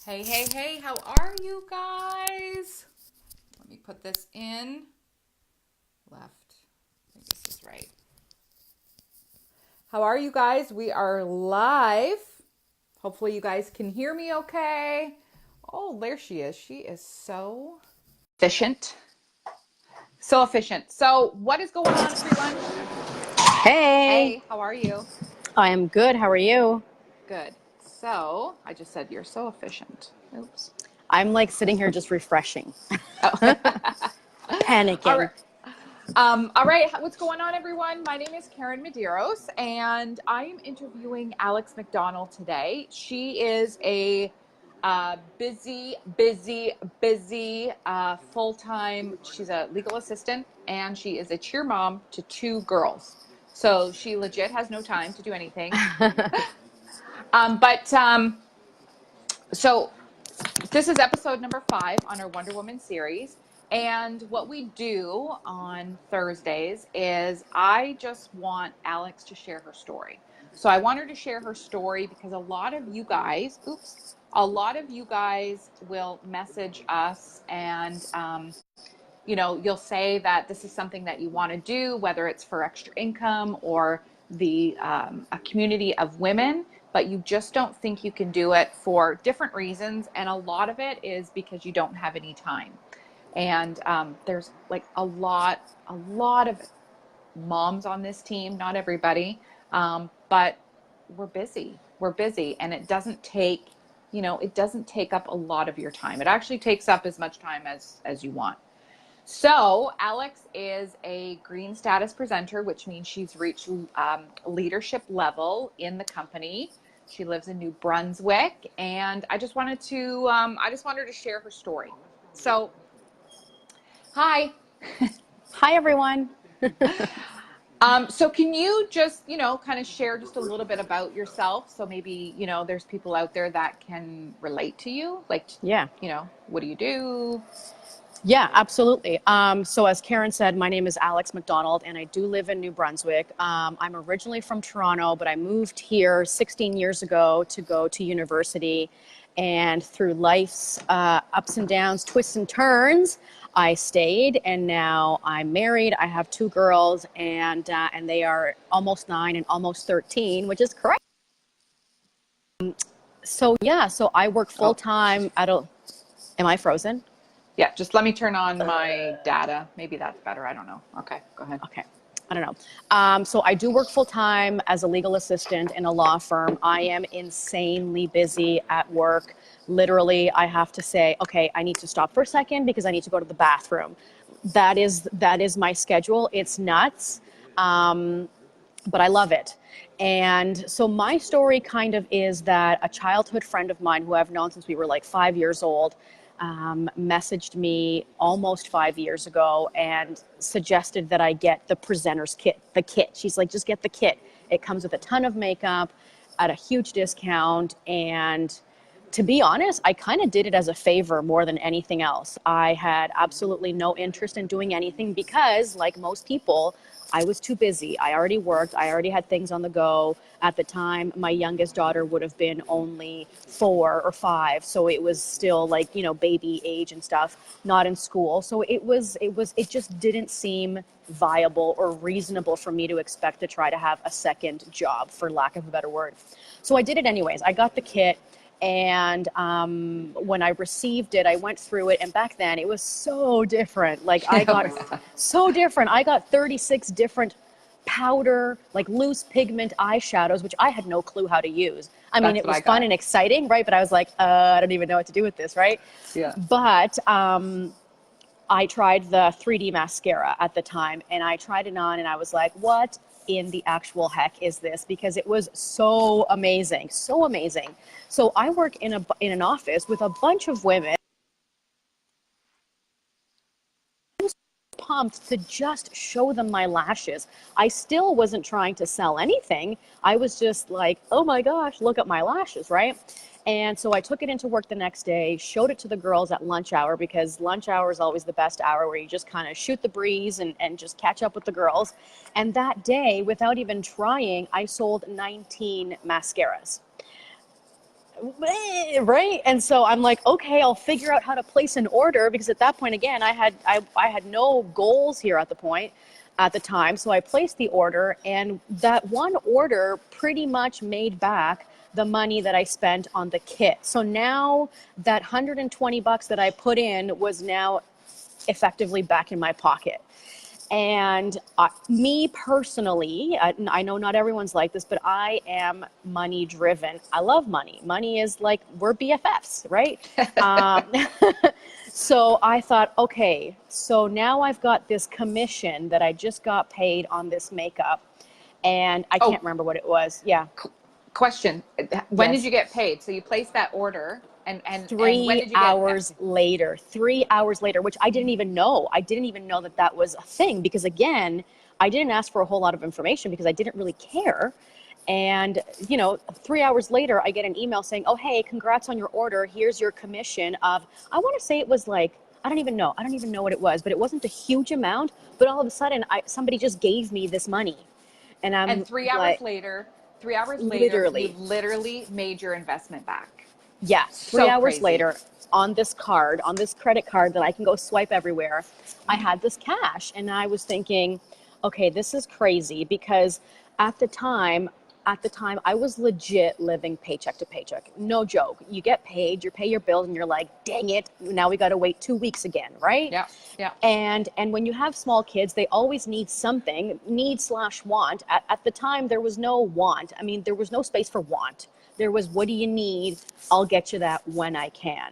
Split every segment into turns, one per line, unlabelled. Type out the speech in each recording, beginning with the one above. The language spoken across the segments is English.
Hey, hey, hey, how are you guys? Let me put this in left. I think this is right. How are you guys? We are live. Hopefully, you guys can hear me okay. Oh, there she is. She is so efficient. So efficient. So, what is going on, everyone?
Hey,
Hey, how are you?
I am good. How are you?
Good. So, I just said you're so efficient. Oops.
I'm like sitting here just refreshing,
Oh. All
panicking.
right. All right, what's going on, everyone? My name is Karen Medeiros, and I am interviewing Alex McDonald today. She is a busy full-time. She's a legal assistant, and she is a cheer mom to two girls. So she legit has no time to do anything. But so this is episode number 5 on our Wonder Woman series. And what we do on Thursdays is I just want Alex to share her story. So I want her to share her story because a lot of you guys will message us and, you'll say that this is something that you want to do, whether it's for extra income or a community of women, but you just don't think you can do it for different reasons. And a lot of it is because you don't have any time. And there's like a lot of moms on this team, not everybody, but we're busy. We're busy, and it doesn't take up a lot of your time. It actually takes up as much time as you want. So, Alex is a green status presenter, which means she's reached leadership level in the company. She lives in New Brunswick, and I just wanted her to share her story. So, hi.
Hi, everyone.
So can you just, kind of share just a little bit about yourself? So maybe, there's people out there that can relate to you. Like,
Yeah,
what do you do?
yeah, absolutely. So, as Karen said, my name is Alex McDonald, and I do live in New Brunswick. I'm originally from Toronto, but I moved here 16 years ago to go to university. And through life's ups and downs, twists and turns, I stayed, and now I'm married. I have two girls, and they are almost 9 and almost 13, which is correct. So yeah, so I work full
Oh,
time at a. Am I frozen?
yeah, just let me turn on my data. Maybe that's better. I don't know. Okay, go ahead.
Okay. I don't know. So I do work full time as a legal assistant in a law firm. I am insanely busy at work. Literally, I have to say, okay, I need to stop for a second because I need to go to the bathroom. That is my schedule. It's nuts, but I love it. And so my story kind of is that a childhood friend of mine who I've known since we were like 5 years old messaged me almost 5 years ago and suggested that I get the presenter's kit, the kit. She's like, just get the kit. It comes with a ton of makeup at a huge discount. And to be honest, I kind of did it as a favor more than anything else. I had absolutely no interest in doing anything because, like most people, I was too busy. I already worked. I already had things on the go. At the time, my youngest daughter would have been only 4 or 5. So it was still like, baby age and stuff, not in school. So it just didn't seem viable or reasonable for me to expect to try to have a second job, for lack of a better word. So I did it anyways. I got the kit. And when I received it, I went through it. And back then, it was so different. Like, I got
Yeah,
so different. I got 36 different powder, like loose pigment eyeshadows, which I had no clue how to use. I mean,
that's
it
what I
was fun
got.
and exciting, right? But I was like, I don't even know what to do with this, right?
Yeah.
But I tried the 3D mascara at the time, and I tried it on and I was like, what in the actual heck is this? Because it was so amazing, so amazing. So I work in an office with a bunch of women, pumped to just show them my lashes. I still wasn't trying to sell anything. I was just like, oh my gosh, look at my lashes, right? And so I took it into work the next day, showed it to the girls at lunch hour, because lunch hour is always the best hour where you just kind of shoot the breeze and just catch up with the girls. And that day, without even trying, I sold 19 mascaras. right? And so I'm like, okay, I'll figure out how to place an order, because at that point, again, I had no goals here at the time. So I placed the order, and that one order pretty much made back the money that I spent on the kit. So now that $120 that I put in was now effectively back in my pocket. And me personally, I know not everyone's like this, but I am money driven. I love money. Money is like, we're BFFs, right? So I thought, okay, so now I've got this commission that I just got paid on this makeup, and I can't remember what it was. Yeah.
Question. When
Yes.
did you get paid? So you placed that order, and when did
3
you
hours
get
later, 3 hours later, which I didn't even know. I didn't even know that that was a thing, because again, I didn't ask for a whole lot of information because I didn't really care. And, 3 hours later, I get an email saying, oh, hey, congrats on your order. Here's your commission of, I want to say it was like, I don't even know what it was, but it wasn't a huge amount. But all of a sudden, somebody just gave me this money. And I'm
And 3 hours
like,
later, 3 hours later,
literally.
you literally made your investment back.
Yeah,
So
3 hours
crazy.
later, on this card, on this credit card that I can go swipe everywhere, I had this cash. And I was thinking, okay, this is crazy, because at the time, I was legit living paycheck to paycheck. No joke. You get paid, you pay your bills, and you're like, dang it, now we got to wait 2 weeks again, right?
Yeah, yeah.
And when you have small kids, they always need something, need/want. At the time, there was no want. I mean, there was no space for want. There was, what do you need? I'll get you that when I can.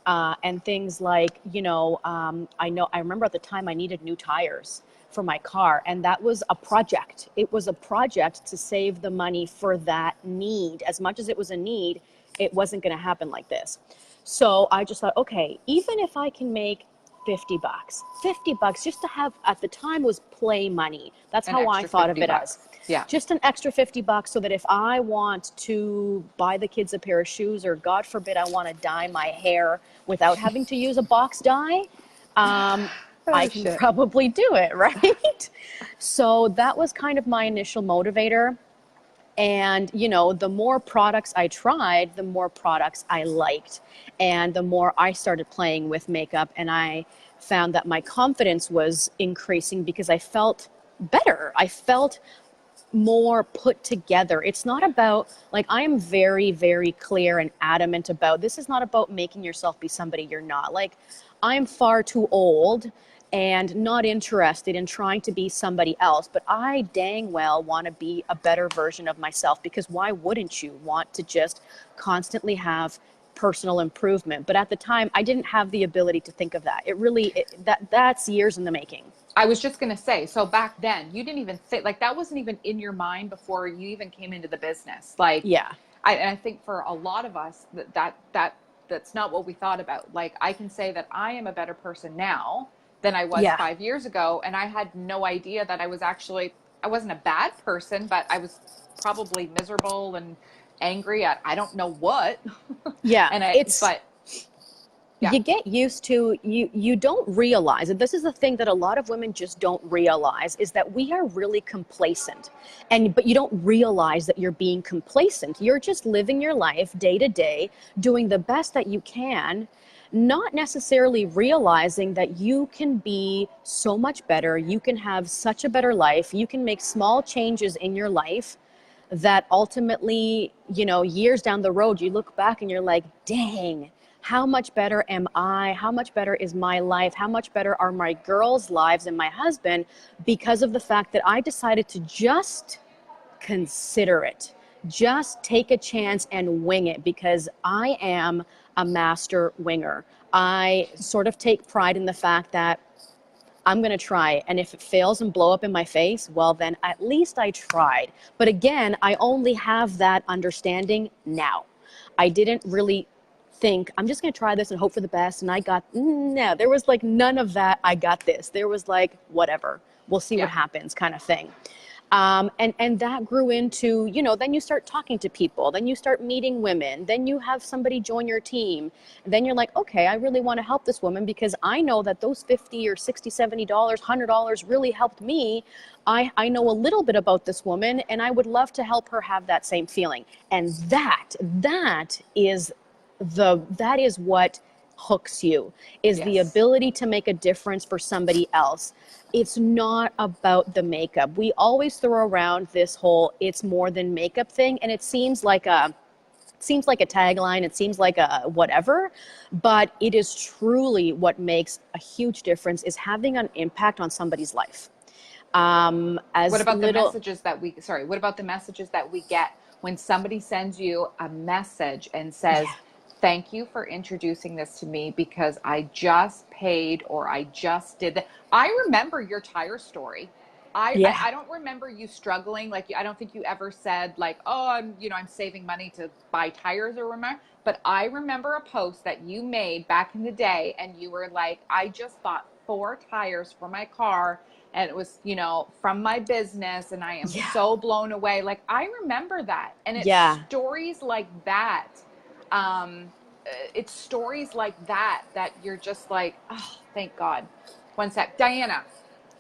And things like, I remember at the time I needed new tires for my car, and that was a project. It was a project to save the money for that need. As much as it was a need, it wasn't going to happen like this. So I just thought, okay, even if I can make $50 just to have, at the time, was play money. That's how I thought of it as.
Yeah.
Just an extra $50, so that if I want to buy the kids a pair of shoes, or God forbid, I want to dye my hair without having to use a box dye, I can probably do it, right? So that was kind of my initial motivator. And, the more products I tried, the more products I liked. And the more I started playing with makeup, and I found that my confidence was increasing because I felt better. I felt more put together. It's not about, like, I am very, very clear and adamant about, this is not about making yourself be somebody you're not. Like, I'm far too old and not interested in trying to be somebody else, but I dang well want to be a better version of myself, because why wouldn't you want to just constantly have personal improvement? But at the time, I didn't have the ability to think of that. That's years in the making.
I was just going to say, so back then you didn't even think, like, that wasn't even in your mind before you even came into the business. Like,
yeah,
I think for a lot of us that's not what we thought about. Like, I can say that I am a better person now than I was 5 years ago. And I had no idea that I wasn't a bad person, but I was probably miserable and angry at, I don't know what.
Yeah.
Yeah.
You get used to, you don't realize, and this is the thing that a lot of women just don't realize, is that we are really complacent. But you don't realize that you're being complacent. You're just living your life day to day, doing the best that you can, not necessarily realizing that you can be so much better. You can have such a better life. You can make small changes in your life that ultimately, years down the road, you look back and you're like, dang, how much better am I? How much better is my life? How much better are my girls' lives and my husband, because of the fact that I decided to just consider it, just take a chance and wing it, because I am a master winger. I sort of take pride in the fact that I'm going to try. And if it fails and blow up in my face, well, then at least I tried. But again, I only have that understanding now. I didn't really think, I'm just going to try this and hope for the best. And no, there was like none of that. I got this. There was like, whatever, we'll see what happens kind of thing. And that grew into, you know, then you start talking to people, then you start meeting women, then you have somebody join your team. And then you're like, okay, I really want to help this woman because I know that those 50 or 60, $70, $100 really helped me. I know a little bit about this woman and I would love to help her have that same feeling. And that is what hooks you, is the
Yes.
ability to make a difference for somebody else. It's not about the makeup. We always throw around this whole it's more than makeup thing, and it seems like a tagline, it seems like a whatever, but it is truly what makes a huge difference, is having an impact on somebody's life.
What
As
about the
little
messages that we, sorry, what about the messages that we get when somebody sends you a message and says,
Yeah.
thank you for introducing this to me because I just paid or I just did that. I remember your tire story.
Yeah.
I don't remember you struggling. Like, I don't think you ever said like, oh, I'm saving money to buy tires or remember. But I remember a post that you made back in the day and you were like, I just bought 4 tires for my car and it was, from my business and I am
Yeah.
so blown away. Like, I remember that. And
Yeah.
stories like that. Um, it's stories like that that you're just like, oh, thank God. One sec, Diana.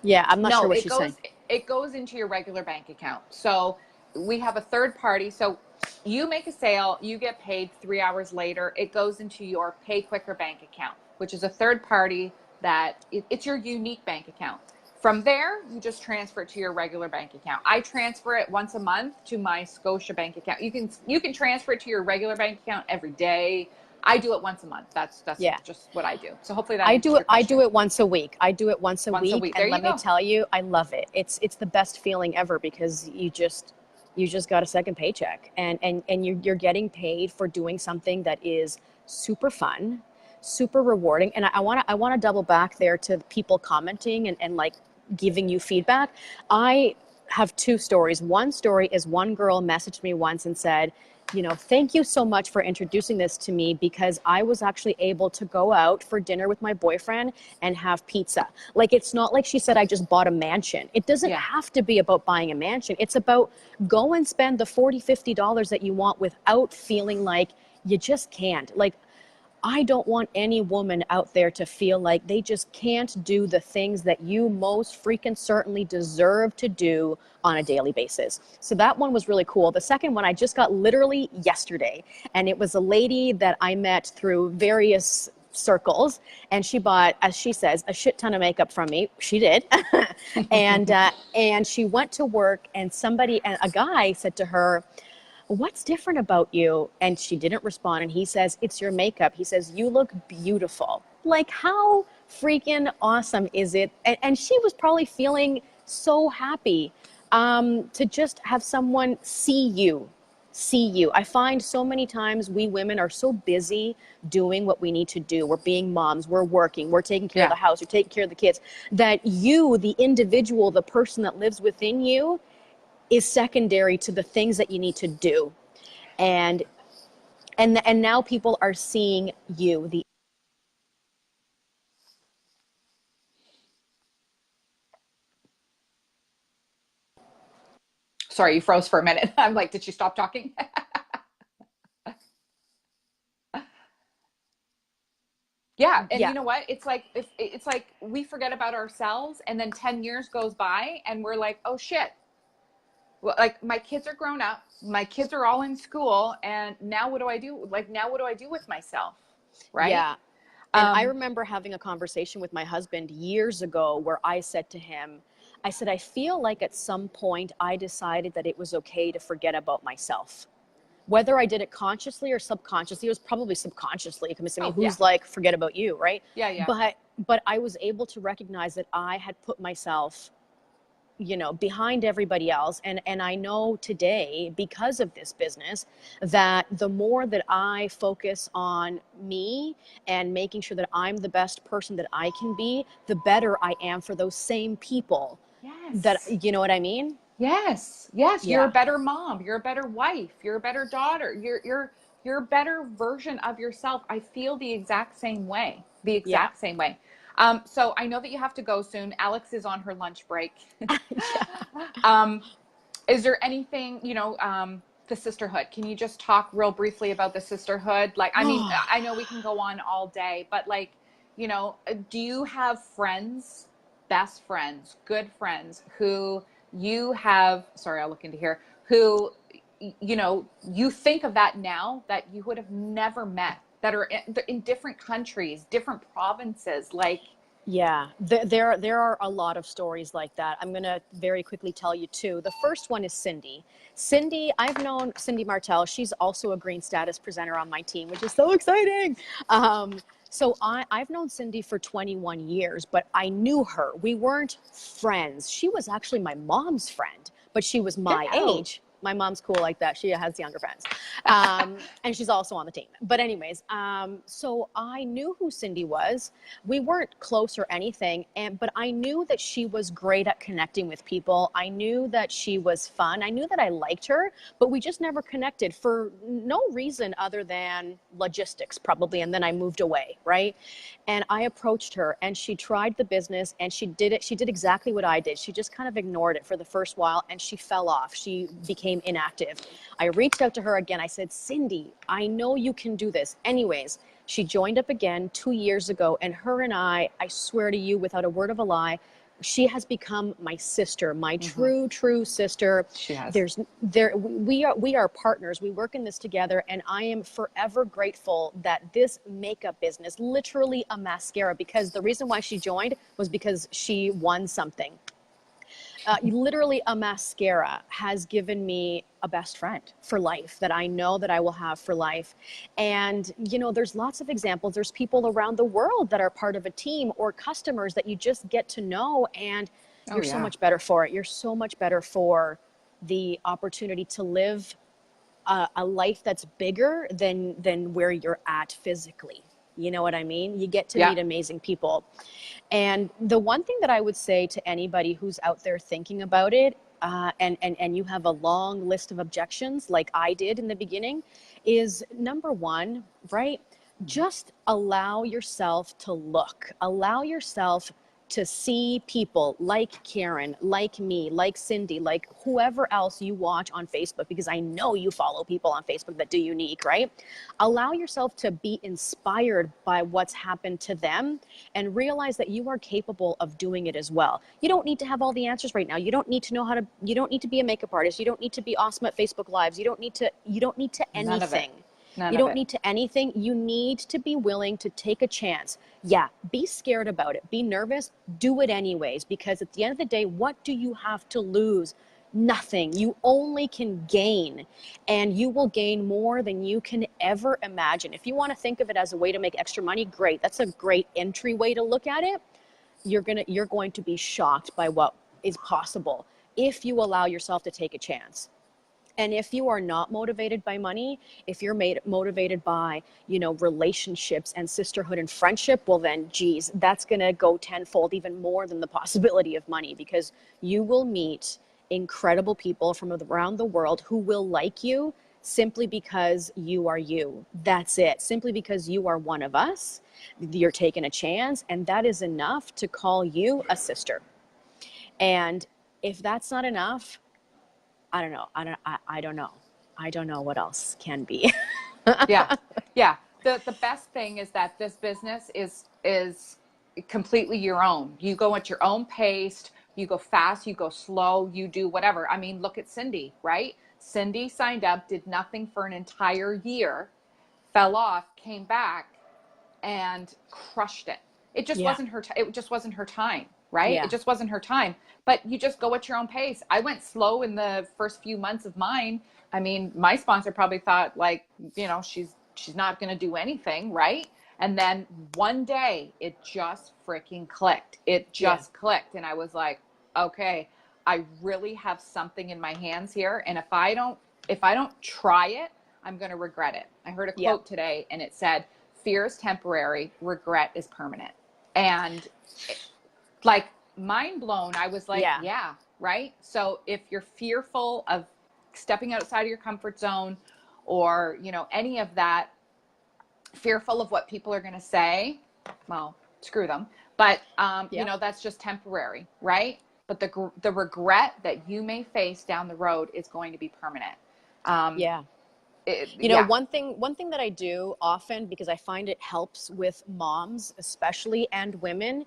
Yeah, I'm not
No,
sure what she's saying.
it goes into your regular bank account. So we have a third party. So you make a sale, you get paid 3 hours later. It goes into your Pay Quicker bank account, which is a third party that it's your unique bank account. From there, you just transfer it to your regular bank account. I transfer it once a month to my Scotia bank account. You can transfer it to your regular bank account every day. I do it once a month. That's
Yeah.
just what I do. So hopefully that answers your
I do
question.
it once a week. I do it once a
Once a
week,
week. There
and
you
let me
go.
tell you, I love it. It's the best feeling ever because you just got a second paycheck, and you're getting paid for doing something that is super fun, super rewarding. And I want to double back there to people commenting and like giving you feedback. I have 2 stories. One story is one girl messaged me once and said, thank you so much for introducing this to me because I was actually able to go out for dinner with my boyfriend and have pizza. Like, it's not like she said, I just bought a mansion. It doesn't
Yeah.
have to be about buying a mansion. It's about go and spend the $40, $50 that you want without feeling like you just can't. Like, I don't want any woman out there to feel like they just can't do the things that you most freaking certainly deserve to do on a daily basis. So that one was really cool. The second one I just got literally yesterday, and it was a lady that I met through various circles, and she bought, as she says, a shit ton of makeup from me. She did. And she went to work, and a guy said to her, what's different about you? And she didn't respond. And he says, it's your makeup. He says, you look beautiful. Like, how freaking awesome is it? And she was probably feeling so happy to just have someone see you. See you. I find so many times we women are so busy doing what we need to do. We're being moms, we're working, we're taking care of the house, we're taking care of the kids, that you, the individual, the person that lives within you, is secondary to the things that you need to do. And now people are seeing you.
Sorry, you froze for a minute. I'm like, did she stop talking? Yeah, and
Yeah.
you know what? It's like we forget about ourselves, and then 10 years goes by, and we're like, oh shit. Well, like my kids are grown up, my kids are all in school, and now what do I do? Like now, what do I do with myself? Right?
Yeah. And I
Um,
remember having a conversation with my husband years ago where I said to him, I said, I feel like at some point I decided that it was okay to forget about myself. Whether I did it consciously or subconsciously, it was probably subconsciously, because I mean,
oh yeah,
who's like, forget about you, right?
yeah, yeah.
But I was able to recognize that I had put myself, behind everybody else. And I know today, because of this business, that the more that I focus on me and making sure that I'm the best person that I can be, the better I am for those same people. That,
Yes.
you know what I mean?
Yes, yes, you're a
Yeah.
better mom, you're a better wife, you're a better daughter, you're a better version of yourself. I feel the exact same way. The
Yeah.
exact same way. So I know that you have to go soon. Alex is on her lunch break.
Yeah.
um, is there anything, the sisterhood? Can you just talk real briefly about the sisterhood? Like, I mean, I know we can go on all day, but like, do you have friends, best friends, good friends who you have, sorry, I'll look into here, who, you think of that now that you would have never met, that are in different countries, different provinces, like,
Yeah, there are a lot of stories like that. I'm gonna very quickly tell you two. The first one is Cindy. Cindy, I've known Cindy Martell. She's also a green status presenter on my team, which is so exciting. I've known Cindy for 21 years, but I knew her. We weren't friends. She was actually my mom's friend, but she was
get
my
out.
age. My mom's cool like that. She has younger friends. And she's also on the team. But anyways, so I knew who Cindy was. We weren't close or anything, but I knew that she was great at connecting with people. I knew that she was fun. I knew that I liked her, but we just never connected for no reason other than logistics probably. And then I moved away, right? And I approached her and she tried the business and she did it. She did exactly what I did. She just kind of ignored it for the first while and she fell off. She became inactive. I reached out to her again. I said, Cindy, I know you can do this. Anyways, she joined up again 2 years ago, and her and I swear to you, without a word of a lie, she has become my sister, my true sister.
She has.
We are partners. We work in this together, and I am forever grateful that this makeup business, literally a mascara, because the reason why she joined was because she won something. Literally a mascara has given me a best friend for life that I know that I will have for life. And, there's lots of examples. There's people around the world that are part of a team or customers that you just get to know, and
Oh,
you're so
yeah.
much better for it. You're so much better for the opportunity to live a life that's bigger than where you're at physically. You know what I mean? You get to
Yeah.
meet amazing people. And the one thing that I would say to anybody who's out there thinking about it, and you have a long list of objections like I did in the beginning, is number one, right? Just allow yourself to look. Allow yourself to see people like Karen, like me, like Cindy, like whoever else you watch on Facebook, because I know you follow people on Facebook that do unique, right? Allow yourself to be inspired by what's happened to them and realize that you are capable of doing it as well. You don't need to have all the answers right now. You don't need to know you don't need to be a makeup artist. You don't need to be awesome at Facebook Lives. You don't need to
None of it.
anything.
None
You
of
don't
it.
need to anything. You need to be willing to take a chance. Yeah, be scared about it. Be nervous. Do it anyways, because at the end of the day, what do you have to lose? Nothing. You only can gain, and you will gain more than you can ever imagine. If you want to think of it as a way to make extra money, great. That's a great entry way to look at it. You're going to be shocked by what is possible if you allow yourself to take a chance. And if you are not motivated by money, if you're motivated by, relationships and sisterhood and friendship, well then, geez, that's going to go tenfold, even more than the possibility of money, because you will meet incredible people from around the world who will like you simply because you are you. That's it. Simply because you are one of us, you're taking a chance, and that is enough to call you a sister. And if that's not enough, I don't know. I don't know. I don't know what else can be.
Yeah. Yeah. The best thing is that this business is completely your own. You go at your own pace, you go fast, you go slow, you do whatever. I mean, look at Cindy, right? Cindy signed up, did nothing for an entire year, fell off, came back, and crushed it. It just
Yeah.
wasn't her. It just wasn't her time, right? It
Yeah.
just wasn't her time. But you just go at your own pace. I went slow in the first few months of mine. I mean, my sponsor probably thought like, she's not going to do anything, right? And then one day it just freaking clicked. It
Yeah.
just clicked, and I was like, okay, I really have something in my hands here, and if I don't try it, I'm going to regret it. I heard a
Yep.
quote today, and it said, fear is temporary, regret is permanent. And like, mind blown, I was like,
Yeah.
yeah, right? So if you're fearful of stepping outside of your comfort zone, or, any of that, fearful of what people are going to say, well, screw them. But, you
Yep.
know, that's just temporary, right? But the regret that you may face down the road is going to be permanent. Um,
Yeah. You know,
yeah.
one thing that I do often, because I find it helps with moms especially and women,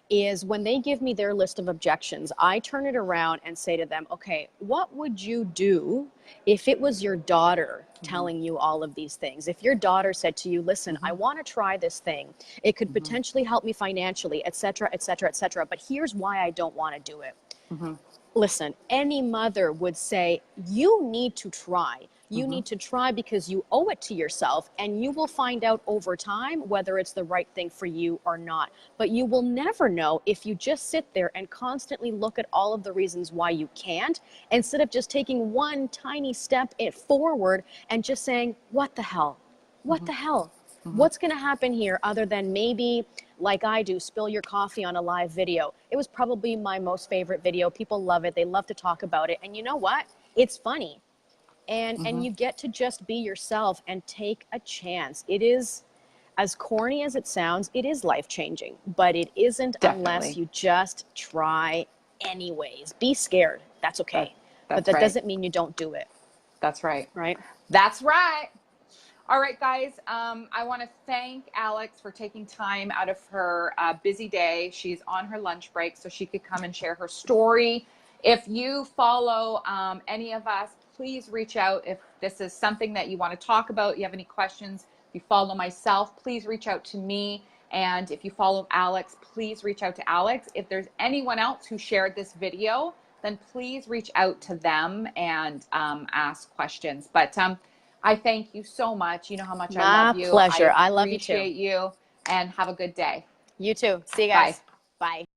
is when they give me their list of objections, I turn it around and say to them, okay, what would you do if it was your daughter
Mm-hmm.
telling you all of these things? If your daughter said to you, listen, I
Mm-hmm.
want to try this thing. It could
Mm-hmm.
potentially help me financially, et cetera, et cetera, et cetera. But here's why I don't want to do it.
Mm-hmm.
Listen, any mother would say, you need to try. You
Mm-hmm.
need to try because you owe it to yourself, and you will find out over time whether it's the right thing for you or not. But you will never know if you just sit there and constantly look at all of the reasons why you can't, instead of just taking one tiny step forward and just saying, what the hell? What
Mm-hmm.
the hell?
Mm-hmm.
What's going to happen here other than maybe, like I do, spill your coffee on a live video? It was probably my most favorite video. People love it. They love to talk about it. And you know what? It's funny. And
Mm-hmm.
you get to just be yourself and take a chance. It is, as corny as it sounds, it is life-changing, but it isn't unless
Definitely.
you just try anyways. Be scared. That's
That,
okay. But
that's
that
right.
doesn't mean you don't do it,
That's right.
right?
That's right. All right, guys. I want to thank Alex for taking time out of her busy day. She's on her lunch break, so she could come and share her story. If you follow any of us, please reach out. If this is something that you want to talk about, you have any questions, if you follow myself, please reach out to me. And if you follow Alex, please reach out to Alex. If there's anyone else who shared this video, then please reach out to them and ask questions. But I thank you so much. You know how much I
My
love you. I
pleasure. I love you too.
appreciate you, and have a good day.
You too. See you
Bye.
guys. Bye.